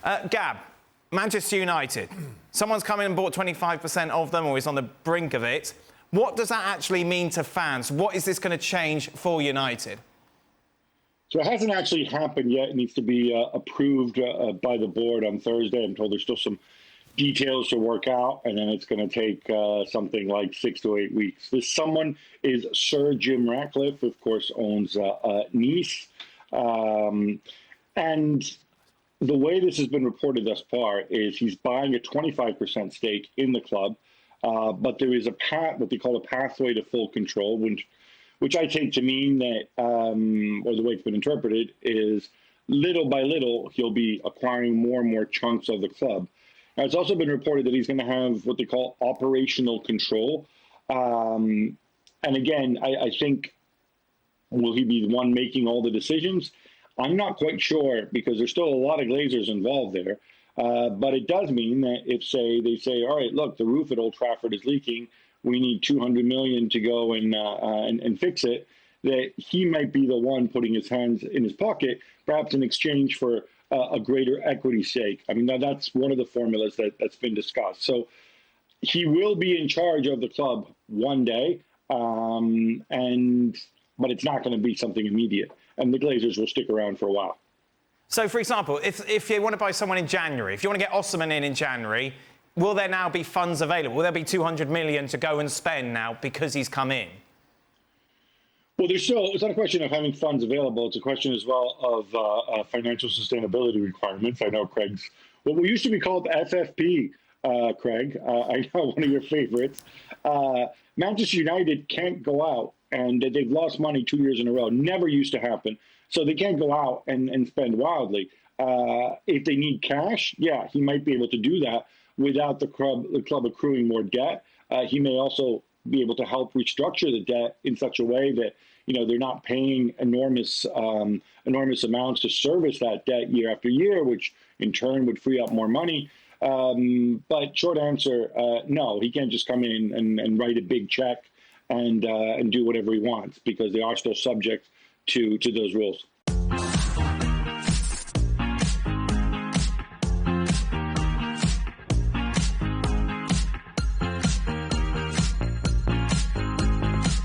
Gab, Manchester United. Someone's come in and bought 25% of them or is on the brink of it. What does that actually mean to fans? What is this going to change for United? So it hasn't actually happened yet. It needs to be approved by the board on Thursday. I'm told there's still some details to work out, and then it's going to take something like 6 to 8 weeks. This someone is Sir Jim Ratcliffe, of course, owns Nice. And the way this has been reported thus far is he's buying a 25% stake in the club, but there is what they call a pathway to full control, which I take to mean that, or the way it's been interpreted, is little by little, he'll be acquiring more and more chunks of the club. Now, it's also been reported that he's going to have what they call operational control. And again, I think, will he be the one making all the decisions? I'm not quite sure, because there's still a lot of Glazers involved there. But it does mean that if, say, they say, all right, look, the roof at Old Trafford is leaking, we need 200 million to go and fix it, that he might be the one putting his hands in his pocket, perhaps in exchange for a greater equity stake. I mean, that's one of the formulas that's been discussed. So he will be in charge of the club one day, but it's not going to be something immediate. And the Glazers will stick around for a while. So, for example, if you want to buy someone in January, if you want to get Osimhen in January, will there now be funds available? Will there be 200 million to go and spend now because he's come in? Well, it's not a question of having funds available. It's a question as well of financial sustainability requirements. I know Craig's, what we used to be called FFP, Craig. I know one of your favorites. Manchester United can't go out, and they've lost money 2 years in a row. Never used to happen. So they can't go out and spend wildly. If they need cash, yeah, he might be able to do that without the club accruing more debt. He may also be able to help restructure the debt in such a way that, they're not paying enormous amounts to service that debt year after year, which in turn would free up more money. But short answer, no, he can't just come in and write a big check and do whatever he wants, because they are still subject to those rules.